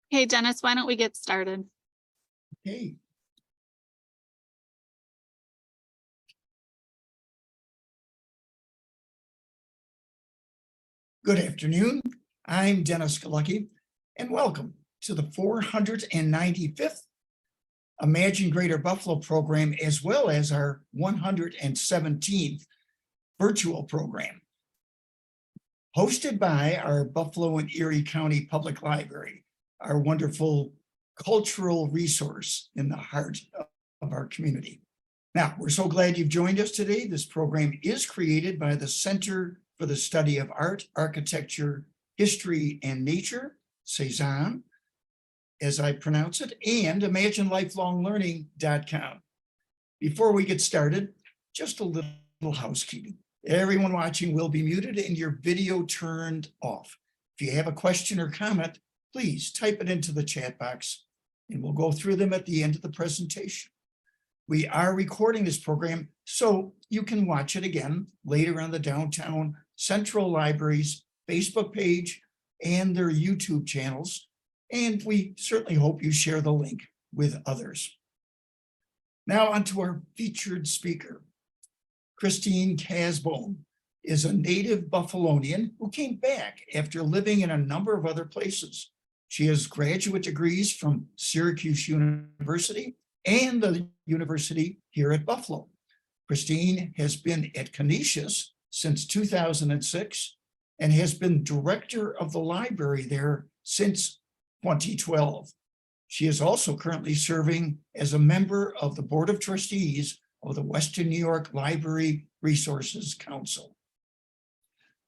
Hey, Dennis, why don't we get started? Okay. Good afternoon. I'm Dennis Galucki, and welcome to the 495th Imagine Greater Buffalo program, as well as our 117th virtual program, hosted by our Buffalo and Erie County Public Library, our wonderful cultural resource in the heart of our community. Now, we're so glad you've joined us today. This program is created by the Center for the Study of Art, Architecture, History, and Nature, C-SAAHN, as I pronounce it, and ImagineLifelongLearning.com. Before we get started, just a little housekeeping. Everyone watching will be muted and your video turned off. If you have a question or comment, please type it into the chat box and we'll go through them at the end of the presentation. We are recording this program so you can watch it again later on the Downtown Central Library's Facebook page and their YouTube channels. And we certainly hope you share the link with others. Now on to our featured speaker. Kristine Kasbohm is a native Buffalonian who came back after living in a number of other places. She has graduate degrees from Syracuse University and the university here at Buffalo. Kristine has been at Canisius since 2006 and has been director of the library there since 2012. She is also currently serving as a member of the Board of Trustees of the Western New York Library Resources Council.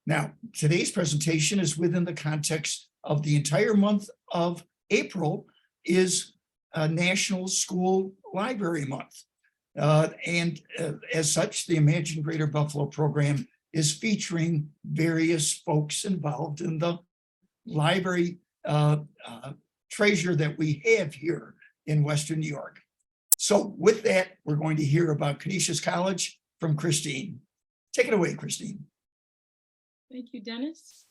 Now, today's presentation is within the context of the entire month of April is National School Library Month. As such, the Imagine Greater Buffalo program is featuring various folks involved in the library treasure that we have here in Western New York. So with that, we're going to hear about Canisius College from Kristine. Take it away, Kristine. Thank you, Dennis.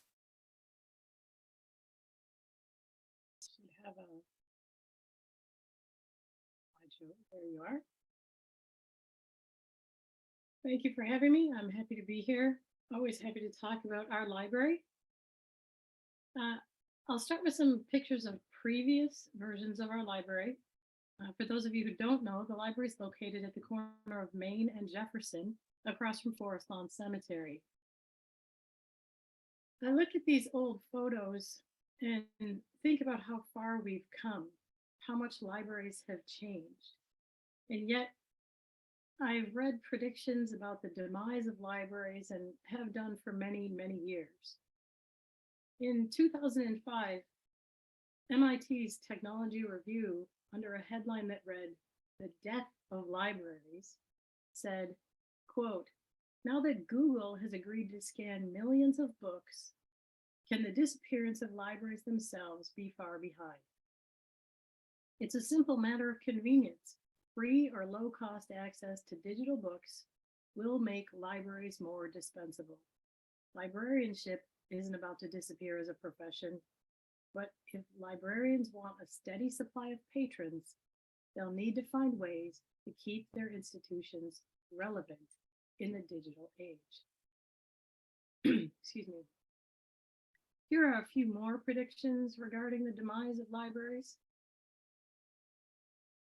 We have a slideshow. There you are. Thank you for having me. I'm happy to be here. Always happy to talk about our library. I'll start with some pictures of previous versions of our library. For those of you who don't know, the library is located at the corner of Main and Jefferson, across from Forest Lawn Cemetery. I look at these old photos and think about how far we've come, how much libraries have changed. And yet, I've read predictions about the demise of libraries and have done for many, many years. In 2005, MIT's Technology Review, under a headline that read, "The Death of Libraries," said, quote, "Now that Google has agreed to scan millions of books, can the disappearance of libraries themselves be far behind? It's a simple matter of convenience. Free or low-cost access to digital books will make libraries more dispensable. Librarianship isn't about to disappear as a profession, but if librarians want a steady supply of patrons, they'll need to find ways to keep their institutions relevant in the digital age." Excuse me. Here are a few more predictions regarding the demise of libraries.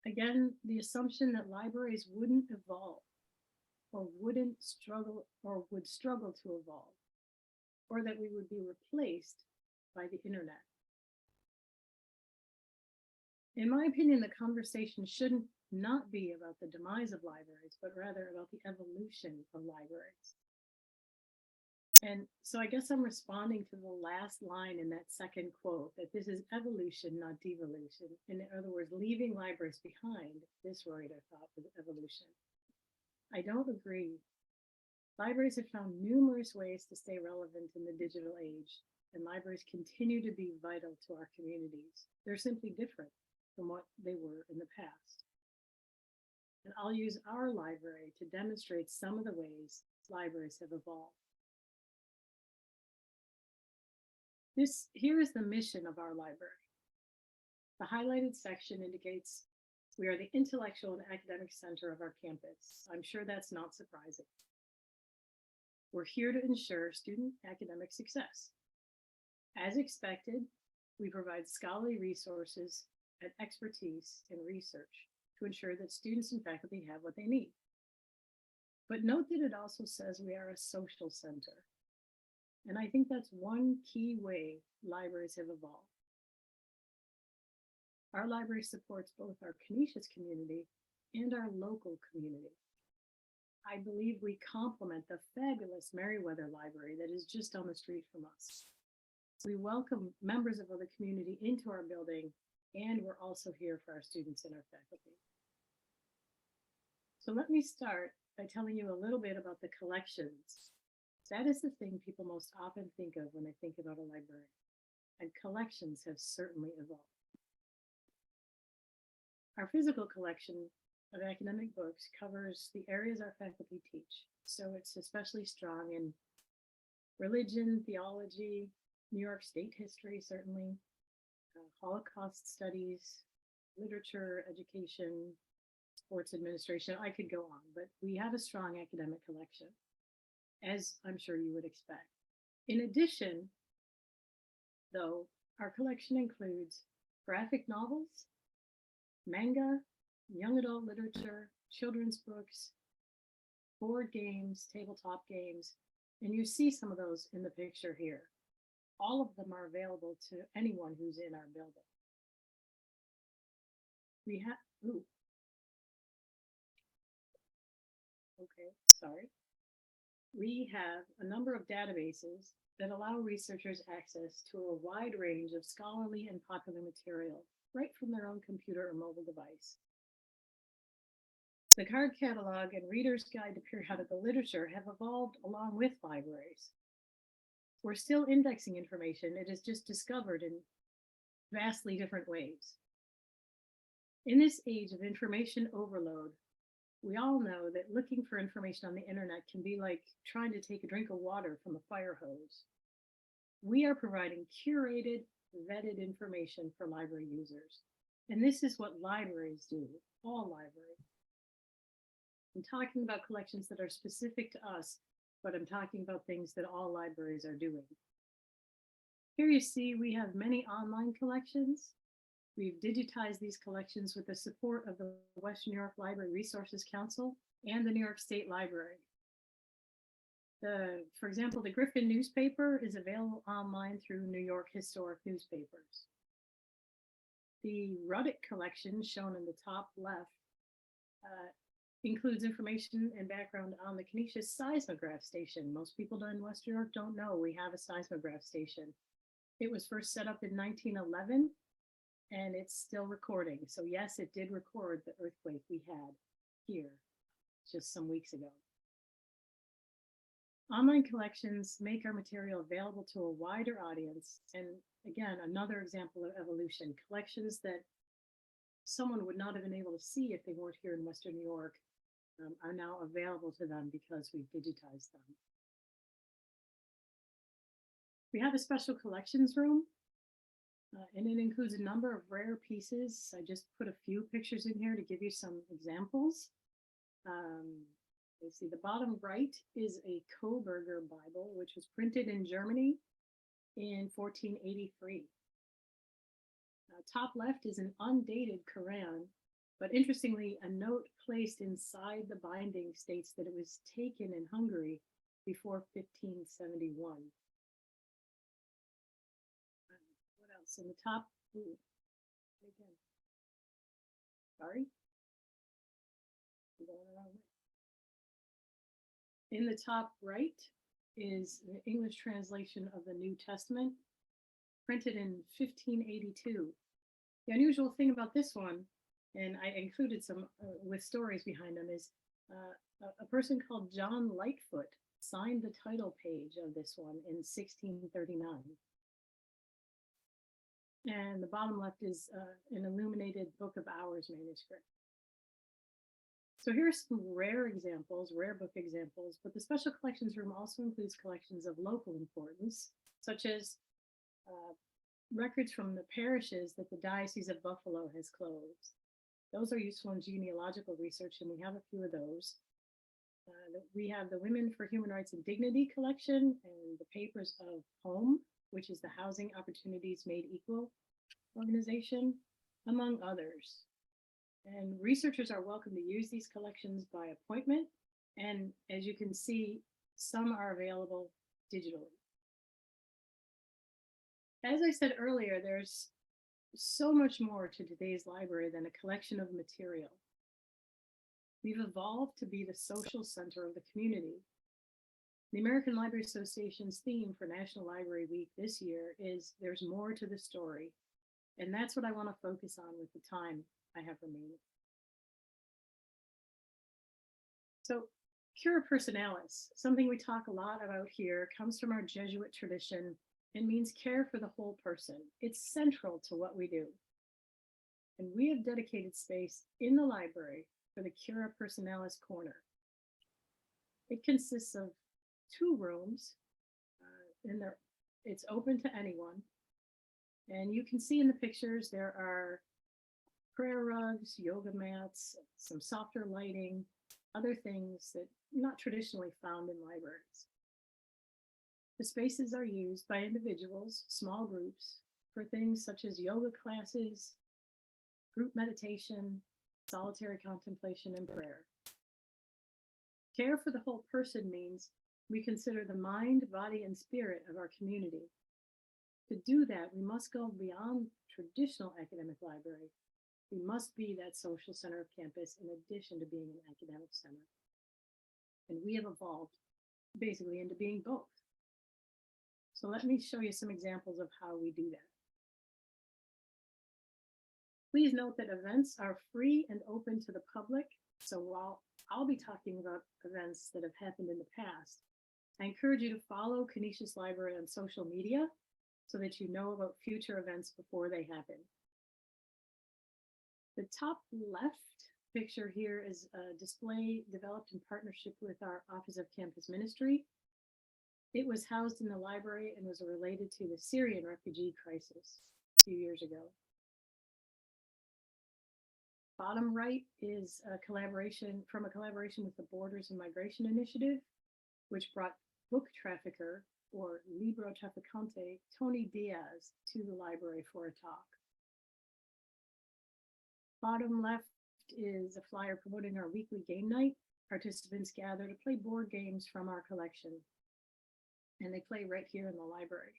Again, the assumption that libraries wouldn't evolve or would struggle to evolve, or that we would be replaced by the internet. In my opinion, the conversation shouldn't not be about the demise of libraries, but rather about the evolution of libraries. And so I guess I'm responding to the last line in that second quote, that this is evolution, not devolution. In other words, leaving libraries behind, this writer thought was evolution. I don't agree. Libraries have found numerous ways to stay relevant in the digital age, and libraries continue to be vital to our communities. They're simply different from what they were in the past. And I'll use our library to demonstrate some of the ways libraries have evolved. Here is the mission of our library: The highlighted section indicates we are the intellectual and academic center of our campus. I'm sure that's not surprising. We're here to ensure student academic success. As expected, we provide scholarly resources and expertise in research to ensure that students and faculty have what they need. But note that it also says we are a social center. And I think that's one key way libraries have evolved. Our library supports both our Canisius community and our local community. I believe we complement the fabulous Meriwether Library that is just down the street from us. We welcome members of other community into our building, and we're also here for our students and our faculty. So let me start by telling you a little bit about the collections. That is the thing people most often think of when they think about a library, and collections have certainly evolved. Our physical collection of academic books covers the areas our faculty teach, so it's especially strong in religion, theology, New York State history, certainly, Holocaust studies, literature, education, sports administration. I could go on, but we have a strong academic collection, as I'm sure you would expect. In addition, though, our collection includes graphic novels, manga, young adult literature, children's books, board games, tabletop games, and you see some of those in the picture here. All of them are available to anyone who's in our building. We have, We have a number of databases that allow researchers access to a wide range of scholarly and popular material, right from their own computer or mobile device. The card catalog and Reader's Guide to Periodical Literature have evolved along with libraries. We're still indexing information, it is just discovered in vastly different ways. In this age of information overload, we all know that looking for information on the internet can be like trying to take a drink of water from a fire hose. We are providing curated, vetted information for library users. And this is what libraries do, all libraries. I'm talking about collections that are specific to us, but I'm talking about things that all libraries are doing. Here you see we have many online collections. We've digitized these collections with the support of the Western New York Library Resources Council and the New York State Library. For example, the Griffin newspaper is available online through New York Historic Newspapers. The Ruddick collection, shown in the top left, includes information and background on the Canisius seismograph station. Most people in Western New York don't know we have a seismograph station. It was first set up in 1911, and it's still recording. So yes, it did record the earthquake we had here just some weeks ago. Online collections make our material available to a wider audience. And again, another example of evolution, collections that someone would not have been able to see if they weren't here in Western New York are now available to them because we've digitized them. We have a special collections room, and it includes a number of rare pieces. I just put a few pictures in here to give you some examples. You see the bottom right is a Koberger Bible, which was printed in Germany in 1483. Top left is an undated Quran, but interestingly, a note placed inside the binding states that it was taken in Hungary before 1571. What else? In the top, again. Sorry. I'm going the wrong way. In the top right is an English translation of the New Testament, printed in 1582. The unusual thing about this one, and I included some with stories behind them, is a person called John Lightfoot signed the title page of this one in 1639. And the bottom left is an illuminated Book of Hours manuscript. So here are some rare examples, rare book examples, but the Special Collections Room also includes collections of local importance, such as records from the parishes that the Diocese of Buffalo has closed. Those are useful in genealogical research, and we have a few of those. We have the Women for Human Rights and Dignity collection and the Papers of Home, which is the Housing Opportunities Made Equal organization, among others. And researchers are welcome to use these collections by appointment. And as you can see, some are available digitally. As I said earlier, there's so much more to today's library than a collection of material. We've evolved to be the social center of the community. The American Library Association's theme for National Library Week this year is "There's more to the story." And that's what I want to focus on with the time I have remaining. So, cura personalis, something we talk a lot about here, comes from our Jesuit tradition and means care for the whole person. It's central to what we do. And we have dedicated space in the library for the Cura Personalis Corner. It consists of 2 rooms, and it's open to anyone. And you can see in the pictures there are prayer rugs, yoga mats, some softer lighting, other things that are not traditionally found in libraries. The spaces are used by individuals, small groups, for things such as yoga classes, group meditation, solitary contemplation, and prayer. Care for the whole person means we consider the mind, body, and spirit of our community. To do that, we must go beyond traditional academic library. We must be that social center of campus in addition to being an academic center. And we have evolved basically into being both. So let me show you some examples of how we do that. Please note that events are free and open to the public. So while I'll be talking about events that have happened in the past, I encourage you to follow Canisius Library on social media so that you know about future events before they happen. The top left picture here is a display developed in partnership with our Office of Campus Ministry. It was housed in the library and was related to the Syrian refugee crisis a few years ago. Bottom right is a collaboration with the Borders and Migration Initiative, which brought book trafficker or libro trafficante Tony Diaz to the library for a talk. Bottom left is a flyer promoting our weekly game night. Participants gather to play board games from our collection, and they play right here in the library.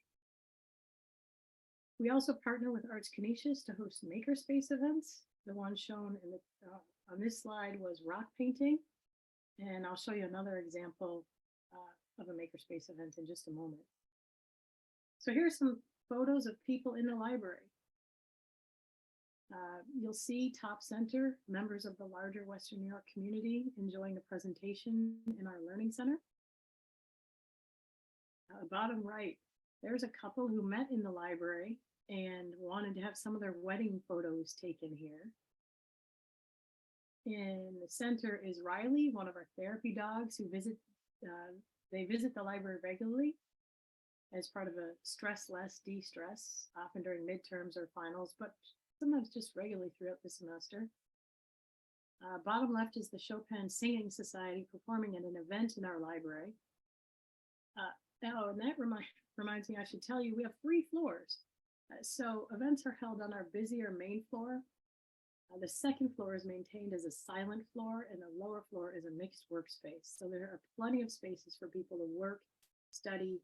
We also partner with Arts Canisius to host makerspace events. The one shown in on this slide was rock painting, and I'll show you another example of a makerspace event in just a moment. So here's some photos of people in the library. You'll see top center, members of the larger Western New York community enjoying a presentation in our Learning Center. Bottom right, there's a couple who met in the library and wanted to have some of their wedding photos taken here. In the center is Riley, one of our therapy dogs who visit the library regularly as part of a stress less de-stress, often during midterms or finals, but sometimes just regularly throughout the semester. Bottom left is the Chopin Singing Society performing at an event in our library. And that reminds me, I should tell you, we have 3 floors. So events are held on our busier main floor. The second floor is maintained as a silent floor, and the lower floor is a mixed workspace. So there are plenty of spaces for people to work, study,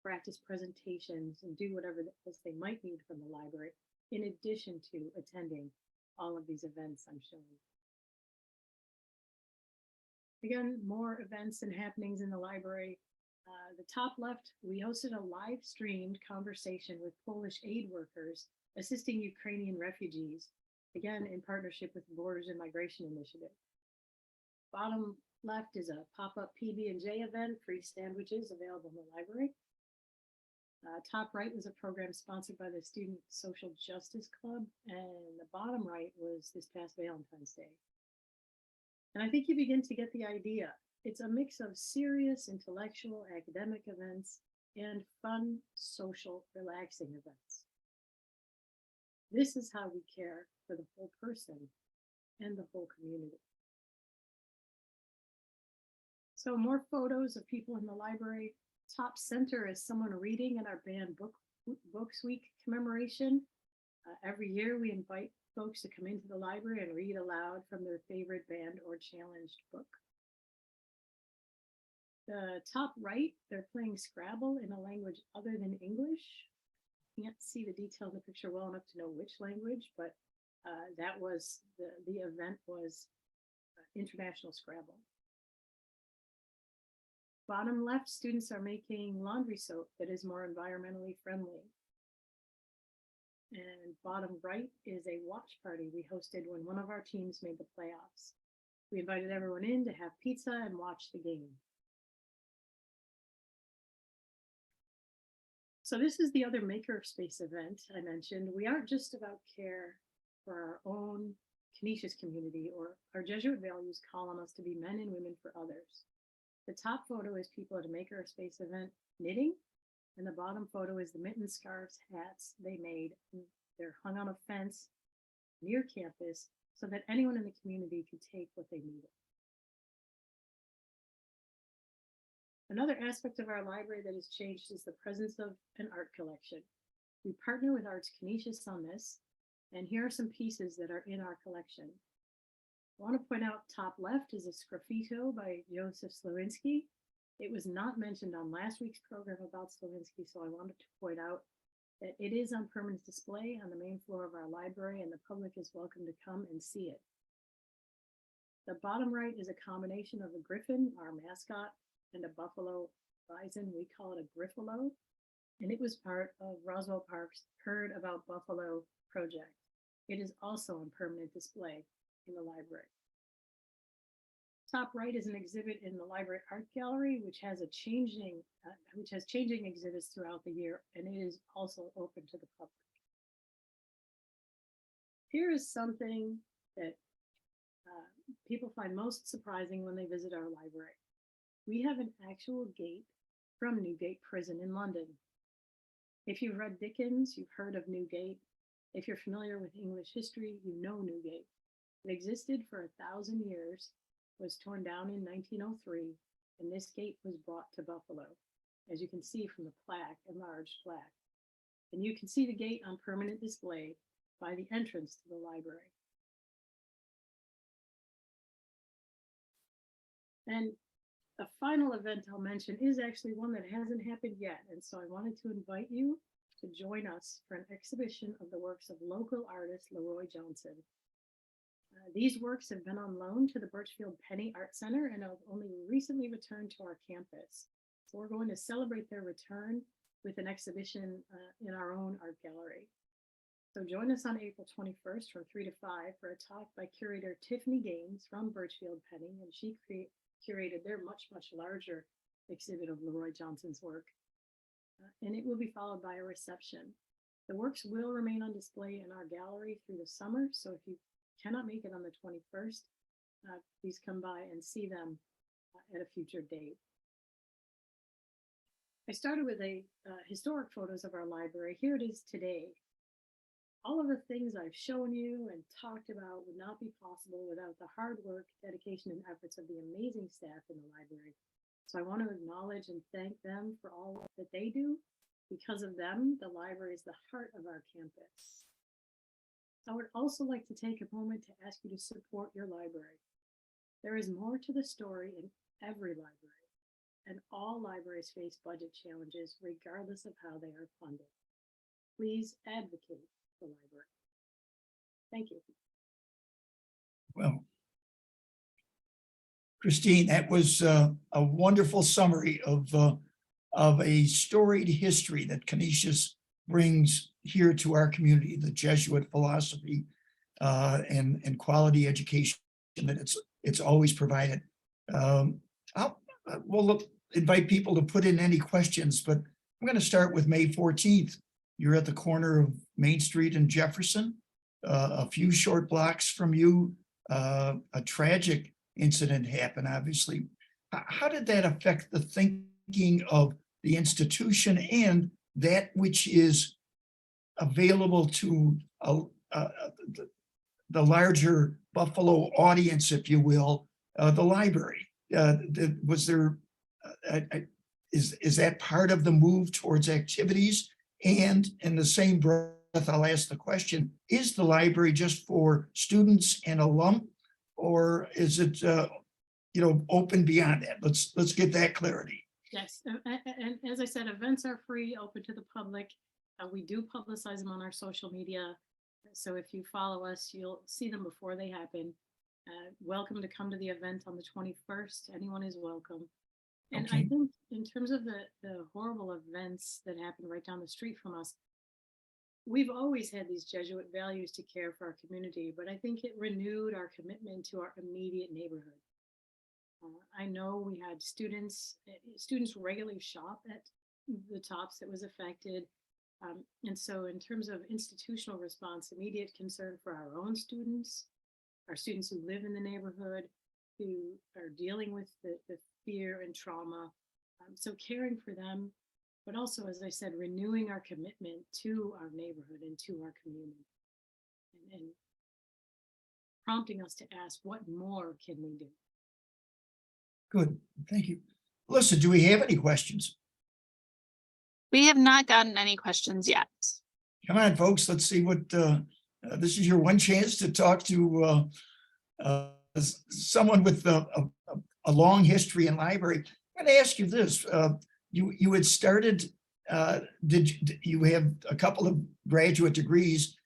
practice presentations, and do whatever else they might need from the library, in addition to attending all of these events I'm showing. Again, more events and happenings in the library. The top left, we hosted a live streamed conversation with Polish aid workers assisting Ukrainian refugees, again in partnership with the Borders and Migration Initiative. Bottom left is a pop-up PB&J event, free sandwiches available in the library. Top right was a program sponsored by the Student Social Justice Club, and the bottom right was this past Valentine's Day. And I think you begin to get the idea. It's a mix of serious, intellectual, academic events and fun, social, relaxing events. This is how we care for the whole person and the whole community. So more photos of people in the library. Top center is someone reading in our band Books Week commemoration. Every year we invite folks to come into the library and read aloud from their favorite band or challenged book. The top right, they're playing Scrabble in a language other than English. Can't see the detail in the picture well enough to know which language, but that was the event was International Scrabble. Bottom left, students are making laundry soap that is more environmentally friendly. And bottom right is a watch party we hosted when one of our teams made the playoffs. We invited everyone in to have pizza and watch the game. So this is the other Makerspace event I mentioned. We aren't just about care for our own Canisius community, or our Jesuit values call on us to be men and women for others. The top photo is people at a Makerspace event knitting, and the bottom photo is the mittens, scarves, hats they made. They're hung on a fence near campus so that anyone in the community could take what they needed. Another aspect of our library that has changed is the presence of an art collection. We partner with Arts Canisius on this, and here are some pieces that are in our collection. I want to point out top left is a sgraffito by Joseph Slowinski. It was not mentioned on last week's program about Slowinski, so I wanted to point out that it is on permanent display on the main floor of our library, and the public is welcome to come and see it. The bottom right is a combination of a griffin, our mascot, and a buffalo bison. We call it a griffalo, and it was part of Roswell Park's Heard About Buffalo project. It is also on permanent display in the library. Top right is an exhibit in the library art gallery, which has changing exhibits throughout the year, and it is also open to the public. Here is something that people find most surprising when they visit our library. We have an actual gate from Newgate Prison in London. If you've read Dickens, you've heard of Newgate. If you're familiar with English history, you know Newgate. It existed for 1,000 years, was torn down in 1903, and this gate was brought to Buffalo, as you can see from the plaque, enlarged plaque. And you can see the gate on permanent display by the entrance to the library. And the final event I'll mention is actually one that hasn't happened yet, and so I wanted to invite you to join us for an exhibition of the works of local artist Leroy Johnson. These works have been on loan to the Birchfield Penny Art Center and have only recently returned to our campus. So we're going to celebrate their return with an exhibition in our own art gallery. So join us on April 21st from 3 to 5 for a talk by curator Tiffany Gaines from Birchfield Penny, and she curated their much larger exhibit of Leroy Johnson's work. And it will be followed by a reception. The works will remain on display in our gallery through the summer, so if you cannot make it on the 21st, please come by and see them at a future date. I started with historic photos of our library. Here it is today. All of the things I've shown you and talked about would not be possible without the hard work, dedication, and efforts of the amazing staff in the library. So I want to acknowledge and thank them for all that they do. Because of them, the library is the heart of our campus. I would also like to take a moment to ask you to support your library. There is more to the story in every library, and all libraries face budget challenges regardless of how they are funded. Please advocate for the library. Thank you. Well, Kristine, that was a wonderful summary of a storied history that Canisius brings here to our community, the Jesuit philosophy and quality education that it's always provided. We'll invite people to put in any questions, but I'm going to start with May 14th. You're at the corner of Main Street and Jefferson, a few short blocks from you. A tragic incident happened, obviously. How did that affect the thinking of the institution and that which is available to the larger Buffalo audience, if you will, the library. Was there, is that part of the move towards activities? And in the same breath, I'll ask the question, is the library just for students and alum, or is it, open beyond that? Let's get that clarity. Yes, and as I said, events are free, open to the public. We do publicize them on our social media. So if you follow us, you'll see them before they happen. Welcome to come to the event on the 21st. Anyone is welcome. And I Okay. think in terms of the horrible events that happen right down the street from us, we've always had these Jesuit values to care for our community, but I think it renewed our commitment to our immediate neighborhood. I know we had students regularly shop at the Tops that was affected. And so in terms of institutional response, immediate concern for our own students, our students who live in the neighborhood, who are dealing with the fear and trauma. So caring for them, but also, as I said, renewing our commitment to our neighborhood and to our community, and prompting us to ask, what more can we do? Good, thank you. Melissa, do we have any questions? We have not gotten any questions yet. Come on, folks, let's see what, this is your one chance to talk to someone with a long history in library. I'm going to ask you this. You had started, did you have a couple of graduate degrees?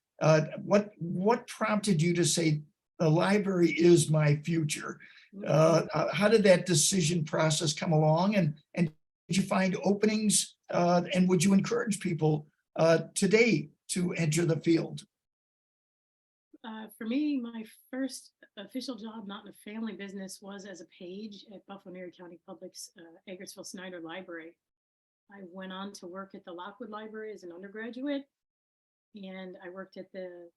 What prompted you to say, the library is my future? How did that decision process come along? And did you find openings? And would you encourage people today to enter the field? For me, my first official job, not in a family business, was as a page at Buffalo and Erie County Public's Eggertsville-Snyder Library. I went on to work at the Lockwood Library as an undergraduate, and I worked at the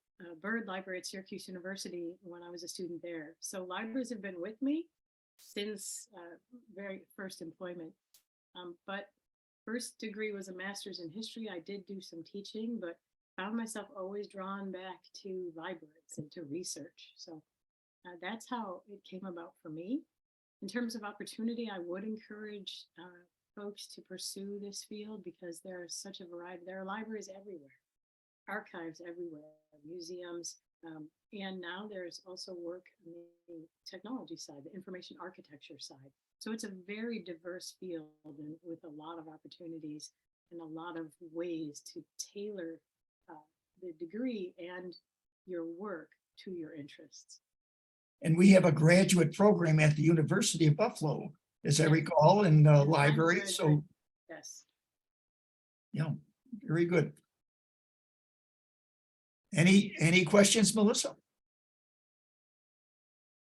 Byrd Library at Syracuse University when I was a student there. So libraries have been with me since very first employment. But first degree was a master's in history. I did do some teaching, but found myself always drawn back to libraries and to research. So that's how it came about for me. In terms of opportunity, I would encourage folks to pursue this field because there's such a variety. There are libraries everywhere, archives everywhere, museums, and now there's also work on the technology side, the information architecture side. So it's a very diverse field and with a lot of opportunities and a lot of ways to tailor the degree and your work to your interests. And we have a graduate program at the University of Buffalo, as I recall, in the library. So yes. Yeah, very good. Any questions, Melissa?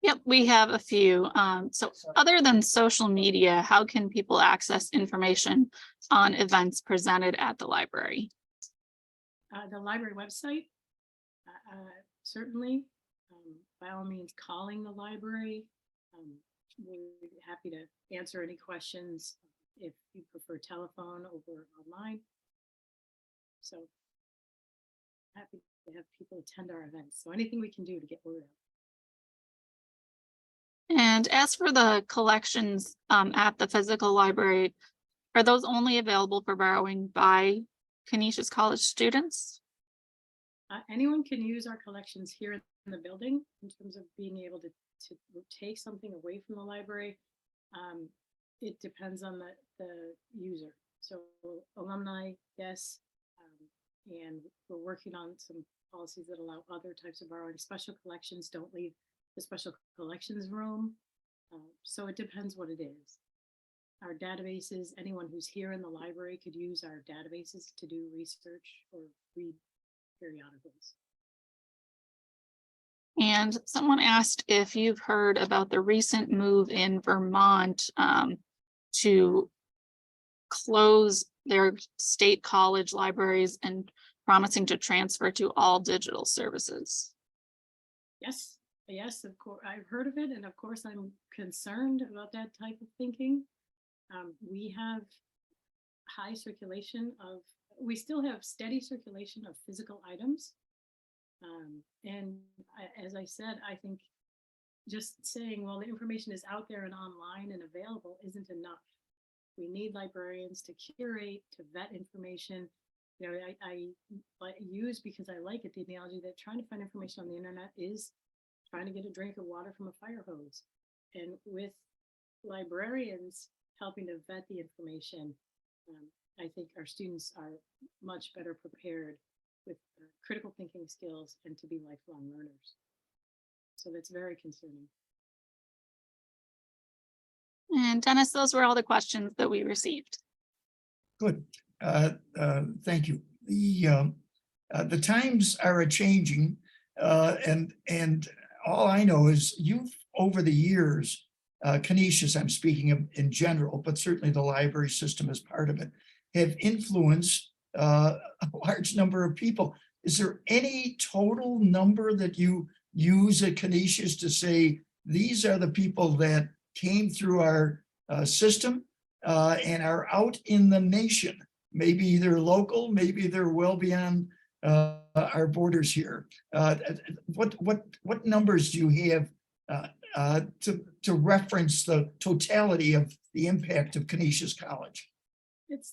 Yep, we have a few. So other than social media, how can people access information on events presented at the library? The library website, certainly, by all means, calling the library. We're happy to answer any questions if you prefer telephone over online. So happy to have people attend our events. So anything we can do to get word out. And as for the collections at the physical library, are those only available for borrowing by Canisius College students? Anyone can use our collections here in the building in terms of being able to take something away from the library. It depends on the user. So alumni, yes, and we're working on some policies that allow other types of borrowing. Special collections don't leave the special collections room. So it depends what it is. Our databases, anyone who's here in the library could use our databases to do research or read periodicals. And someone asked if you've heard about the recent move in Vermont to close their state college libraries and promising to transfer to all digital services. Yes, yes, of course, I've heard of it, and of course I'm concerned about that type of thinking. We have high circulation of, we still have steady circulation of physical items, As I said, I think just saying, well, the information is out there and online and available isn't enough. We need librarians to curate, to vet information. You know, I use, because I like it, the analogy that trying to find information on the internet is trying to get a drink of water from a fire hose. And with librarians helping to vet the information, I think our students are much better prepared with critical thinking skills and to be lifelong learners. So that's very concerning. And Dennis, those were all the questions that we received. Good. Thank you. The times are changing, and all I know is you've, over the years, Canisius, I'm speaking of in general, but certainly the library system as part of it, have influenced a large number of people. Is there any total number that you use at Canisius to say these are the people that came through our system and are out in the nation? Maybe they're local, maybe they're well beyond our borders here. What numbers do you have to reference the totality of the impact of Canisius College?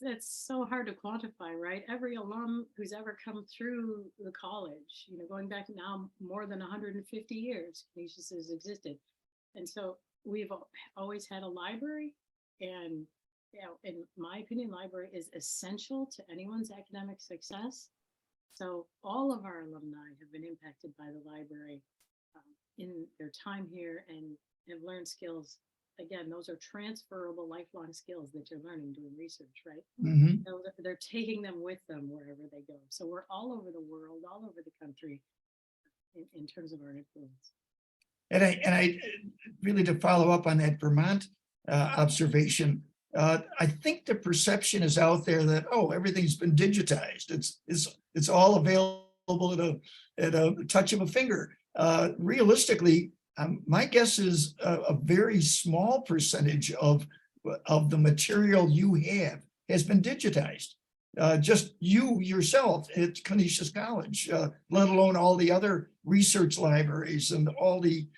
That's so hard to quantify, right? Every alum who's ever come through the college, you know, going back now more than 150 years, Canisius has existed. And so we've always had a library, and you know, in my opinion, library is essential to anyone's academic success. So all of our alumni have been impacted by the library in their time here and have learned skills. Again, those are transferable lifelong skills that you're learning doing research, right? Mm-hmm. So they're taking them with them wherever they go. So we're all over the world, all over the country in terms of our influence. And I really, to follow up on that Vermont observation, I think the perception is out there that, oh, everything's been digitized. It's all available at a touch of a finger. Realistically, my guess is a very small percentage of the material you have has been digitized. Just you yourself at Canisius College, let alone all the other research libraries and all the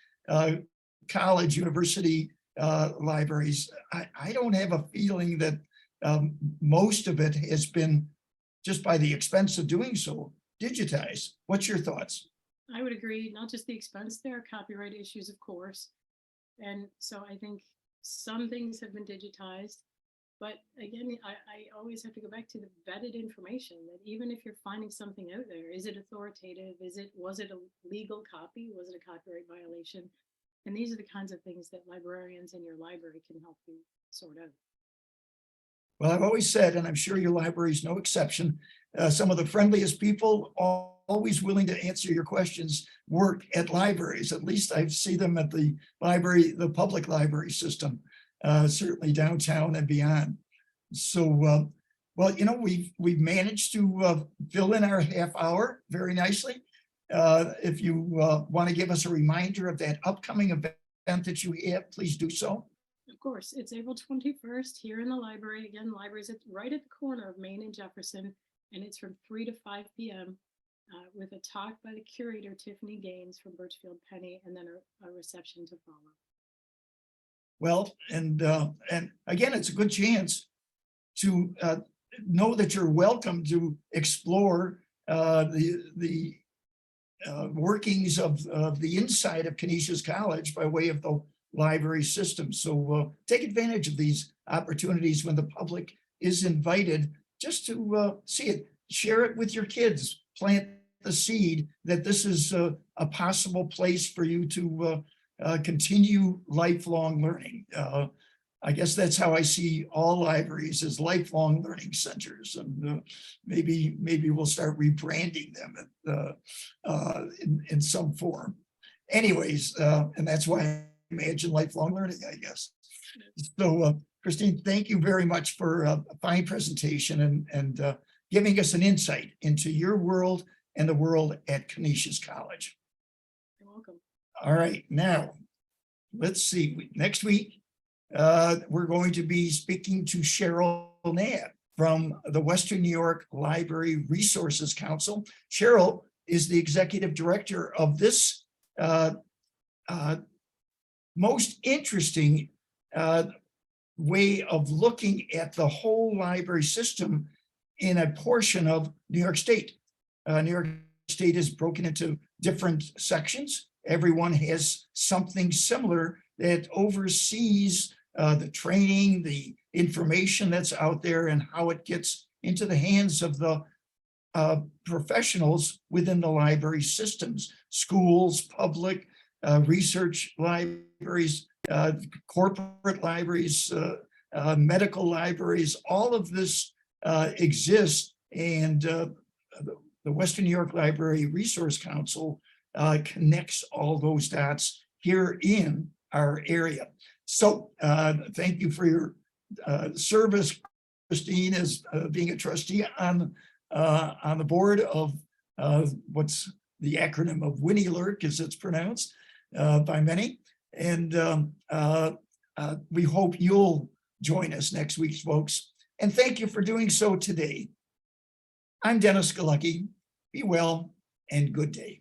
college, university libraries. I don't have a feeling that most of it has been, just by the expense of doing so, digitized. What's your thoughts? I would agree, not just the expense, there are copyright issues, of course. And so I think some things have been digitized, but again, I always have to go back to the vetted information, that even if you're finding something out there, is it authoritative? Was it a legal copy? Was it a copyright violation? And these are the kinds of things that librarians in your library can help you sort out. Well, I've always said, and I'm sure your library is no exception, some of the friendliest people, always willing to answer your questions, work at libraries. At least I see them at the library, the public library system, certainly downtown and beyond. So, well, you know, we've managed to fill in our half hour very nicely. If you want to give us a reminder of that upcoming event that you have, please do so. Of course, it's April 21st here in the library. Again, the library's right at the corner of Main and Jefferson, and it's from 3 to 5 p.m. With a talk by the curator, Tiffany Gaines from Birchfield Penny, and then a reception to follow. Well, and again, it's a good chance to know that you're welcome to explore the workings of the inside of Canisius College by way of the library system. So take advantage of these opportunities when the public is invited, just to see it, share it with your kids, plant the seed that this is a possible place for you to continue lifelong learning. I guess that's how I see all libraries, as lifelong learning centers, and maybe we'll start rebranding them in some form. Anyways, and that's why I imagine lifelong learning, I guess. So, Kristine, thank you very much for a fine presentation and giving us an insight into your world and the world at Canisius College. You're welcome. All right, now let's see. Next week, we're going to be speaking to Cheryl Knapp from the Western New York Library Resources Council. Cheryl is the executive director of this most interesting way of looking at the whole library system in a portion of New York State. New York State is broken into different sections. Everyone has something similar that oversees the training, the information that's out there, and how it gets into the hands of the professionals within the library systems, schools, public, research libraries, corporate libraries, medical libraries. All of this exists, and the Western New York Library Resource Council connects all those dots here in our area. So thank you for your service, Kristine, as being a trustee on the board of what's the acronym of WNYLRC, as it's pronounced by many. And we hope you'll join us next week, folks. And thank you for doing so today. I'm Dennis Galucki. Be well and good day.